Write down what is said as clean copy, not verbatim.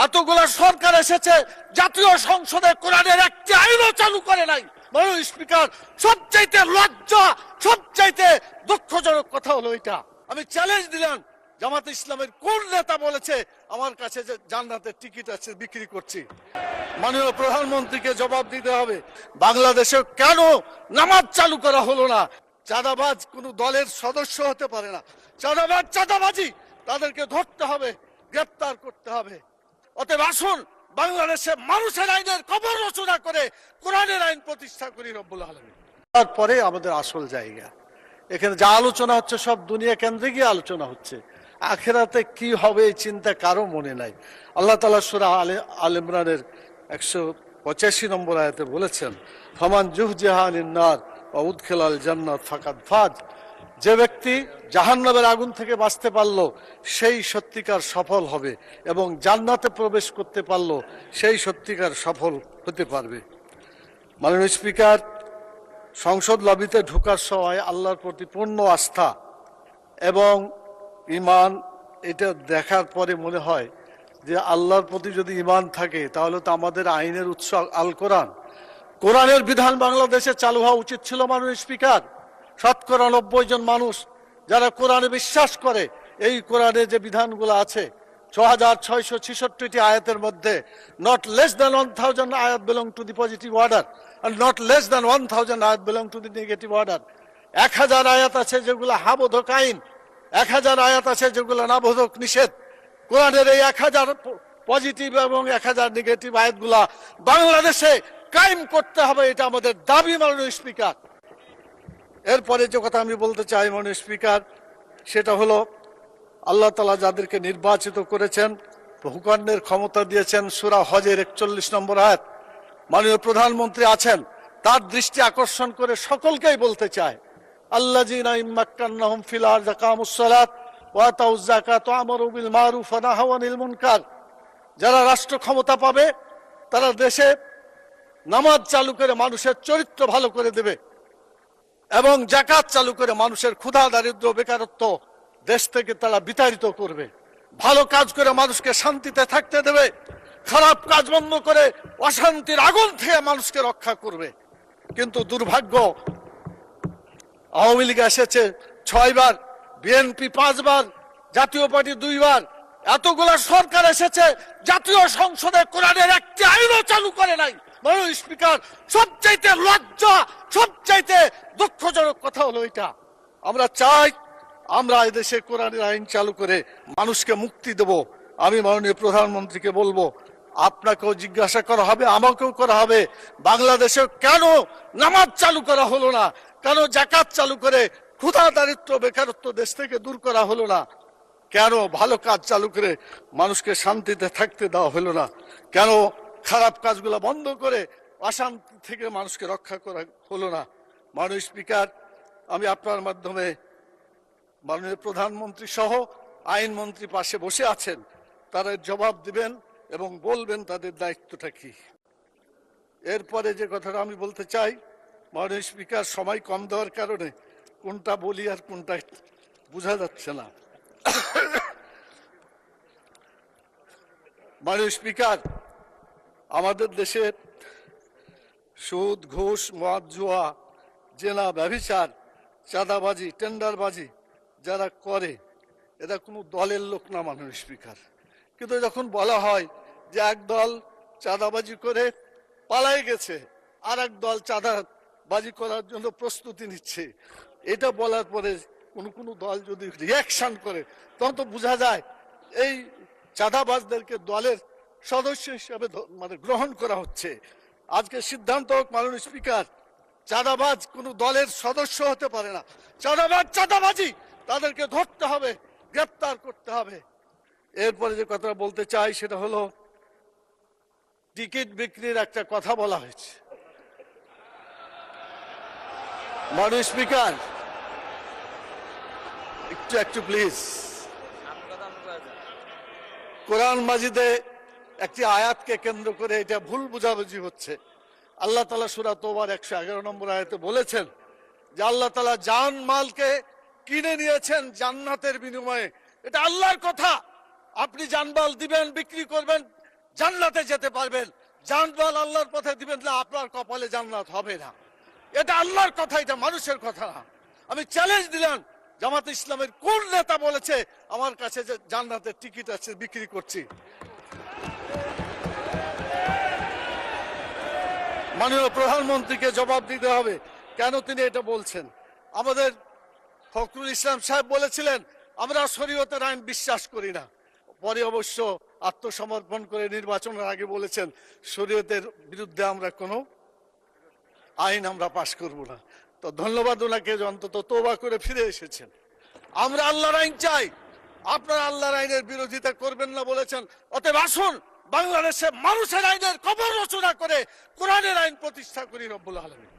এতগুলা সরকার এসেছে, জাতীয় সংসদে কোরআনের একটি আইনও চালু করে নাই। মাননীয় স্পিকার, সবচাইতে লজ্জা, সবচাইতে দুঃখজনক কথা হলো এটা। আমি চ্যালেঞ্জ দিলাম, জামাত ইসলামের কোন নেতা বলেছে আমার কাছে যে জান্নাতের টিকিট আছে বিক্রি করছি? মাননীয় প্রধানমন্ত্রীকে জবাব দিতে হবে, বাংলাদেশে কেন নামাজ চালু করা হলো না? চাঁদাবাজ কোন দলের সদস্য হতে পারে না। চাঁদাবাজ চাঁদাবাজি, তাদেরকে ধরতে হবে, গ্রেপ্তার করতে হবে। অতএব আসুন বাংলাদেশে মানুষের আইনের কবর রচনা করে কোরআনের আইন প্রতিষ্ঠা করি রব্বুল আলামিন। তারপরে আমাদের আসল জায়গা, এখানে যা আলোচনা হচ্ছে সব দুনিয়া কেন্দ্রিকই আলোচনা হচ্ছে। আখিরাতে কি হবে এই চিন্তা কারো মনে নাই। আল্লাহ তাআলা সূরা আল ইমরানের 185 নম্বর আয়াতে বলেছেন, ফামান জুহজিহা আনিন নার ওয়া উদখিলাল জান্নাত ফাকাদ ফাজ। যে ব্যক্তি জাহান্নামের আগুন থেকে বাঁচতে পারলো সেই সত্যিকার সফল হবে, এবং জান্নাতে প্রবেশ করতে পারলো সেই সত্যিকার সফল হতে পারবে। মাননীয় স্পিকার, সংসদ লবিতে ঢোকার সময় আল্লাহর প্রতি পূর্ণ আস্থা এবং ঈমান, এটা দেখার পরে মনে হয় যে আল্লাহর প্রতি যদি ঈমান থাকে তাহলে তো আমাদের আইনের উৎস আল কোরআন, কোরআনের বিধান বাংলাদেশে চালু হওয়া উচিত ছিল। মাননীয় স্পিকার, 90% জন মানুষ যারা কোরআনে বিশ্বাস করে, এই কোরআনে যে বিধানগুলো আছে 6666টি আয়াতের মধ্যে নট লেস দ্যান 1000 আয়াত belong to the positive order and not less than 1000 ayat belong to the negative order. 1000 আয়াত আছে যেগুলো হাবোধক আইন, 1000 আয়াত আছে যেগুলো নাবোধক নিষেধ। কোরআনের এই 1000 পজিটিভ এবং 1000 নেগেটিভ আয়াতগুলা বাংলাদেশে কায়েম করতে হবে, এটা আমাদের দাবি। মাননীয় স্পিকার, এরপরে যে কথা আমি বলতে চাই মাননীয় স্পিকার, সেটা হলো আল্লাহ তাআলা যাদেরকে নির্বাচিত করেছেন, হুকুমের ক্ষমতা দিয়েছেন, সূরা হজের 41 নম্বর আয়াত, মাননীয় প্রধানমন্ত্রী আছেন, তার দৃষ্টি আকর্ষণ করে সকলকেই বলতে চায়, আল্লাযীনা ইম্মাক্কান্নাহুম ফিল আরদি আকামুস সালাত ওয়া আতাউয যাকাত ওয়া আমারু বিল মারুফ ওয়া নাহাউ আনিল মুনকার। যারা রাষ্ট্র ক্ষমতা পাবে তারা দেশে নামাজ চালু করে মানুষের চরিত্র ভালো করে দেবে, এবং যাকাত চালু করে মানুষের ক্ষুধা, দারিদ্র্য, বেকারত্ব দেশ থেকে তারা বিতাড়িত করবে। ভালো কাজ করে মানুষকে শান্তিতে থাকতে দেবে, খারাপ কাজ বন্ধ করে অশান্তির আগুন থেকে মানুষকে রক্ষা করবে। কিন্তু দুর্ভাগ্য, আওয়ামী লীগ এসেছে 6 বার, বিএনপি 5 বার, জাতীয় পার্টি 2 বার, এতগুলা সরকার এসেছে, জাতীয় সংসদে কোরআনের একটি আইনও চালু করে নাই। মাননীয় স্পিকার, সবচাইতে লজ্জা, সবচাইতে দুঃখজনক কথা হলো এটা। আমরা চাই আমরা এদেশে কোরআনের আইন চালু করে মানুষকে মুক্তি দেব। আমি মাননীয় প্রধানমন্ত্রীকে বলবো, আপনাকেও জিজ্ঞাসা করা হবে, আমাকেও করা হবে, বাংলাদেশে কেন নামাজ চালু করা হলো না? কেন যাকাত চালু করে ক্ষুধা, দারিদ্র্য, বেকারত্ব দেশ থেকে দূর করা হলো না? কেন ভালো কাজ চালু করে মানুষকে শান্তিতে থাকতে দেওয়া হলো না? কেন খারাপ কাজগুলো বন্ধ করে অশান্তি থেকে মানুষকে রক্ষা করা হলো না? মাননীয় স্পিকার, আমি আপনার মাধ্যমে মাননীয় প্রধানমন্ত্রী সহ আইনমন্ত্রী পাশে বসে আছেন, তারা জবাব দিবেন এবং বলবেন তাদের দায়িত্বটা কি। এরপরে যে কথাটা আমি বলতে চাই, মাননীয় স্পিকার, সময় কম দেওয়ার কারণে কোনটা বলি আর কোনটা বোঝা যাচ্ছে না। মাননীয় স্পিকার, আমাদের দেশে সুদ, ঘুষ, মদ, জুয়া, জেনা, ব্যভিচার, চাঁদাবাজি, টেন্ডারবাজি যারা করে এরা কোনো দলের লোক না মাননীয় স্পিকার। কিন্তু যখন বলা হয় যে এক দল চাঁদাবাজি করে পালাই গেছে, আর এক দল চাঁদাবাজি করার জন্য প্রস্তুতি নিচ্ছে, এটা বলার পরে কোন দল যদি রিয়াকশন করে তখন তো বোঝা যায় এই চাঁদাবাজদেরকে দলের সদস্য হিসেবে মানে গ্রহণ করা হচ্ছে। আজকে সিদ্ধান্ত হোক মাননীয় স্পিকার, চাঁদাবাজ কোন দলের সদস্য হতে পারে না। চাঁদাবাজ চাঁদাবাজি, তাদেরকে ধরতে হবে, গ্রেপ্তার করতে হবে। এরপরে যে কথা বলতে চাই সেটা হলো টিকিট বিক্রির একটা কথা বলা হয়েছে। মাননীয় স্পিকার, একটু প্লিজ, কোরআন মাজিদে একটি আয়াতকে কেন্দ্র করে এটা ভুল বুঝাবুঝি হচ্ছে। আল্লাহ তাআলা সূরা তওবার 111 নম্বর আয়াতে বলেছেন যে আল্লাহ তাআলা জান মালকে কিনে নিয়েছেন জান্নাতের বিনিময়ে। এটা আল্লাহর কথা। আপনি জানমাল দিবেন, বিক্রি করবেন, জান্নাতে যেতে পারবেন। জানমাল আল্লাহর পথে দিবেন না, আপনার কপালে জান্নাত হবে না। এটা আল্লাহর কথা, এটা মানুষের কথা না। আমি চ্যালেঞ্জ দিলাম, জামাত ইসলামের কোন নেতা বলেছে আমার কাছে যে জান্নাতের টিকিট আছে বিক্রি করছি? মাননীয় প্রধানমন্ত্রীকে জবাব দিতে হবে কেন তিনি এটা বলছেন। আমাদের ফখরুল ইসলাম সাহেব বলেছিলেন আমরা শরীয়তের আইন বিশ্বাস করি না, পরে অবশ্য আত্মসমর্পণ করে নির্বাচনের আগে বলেছেন শরীয়তের বিরুদ্ধে আমরা কোনো আইন আমরা পাশ করব না। তো ধন্যবাদ ওনাকে, অন্তত তওবা করে ফিরে এসেছেন। আমরা আল্লাহর আইন চাই, আপনারা আল্লাহর আইনের বিরোধিতা করবেন না বলেছেন। অতএব আসুন বাংলাদেশে মানুষের আইনের কবর রচনা করে কোরআনের আইন প্রতিষ্ঠা করি। রব্বুল আলামিন।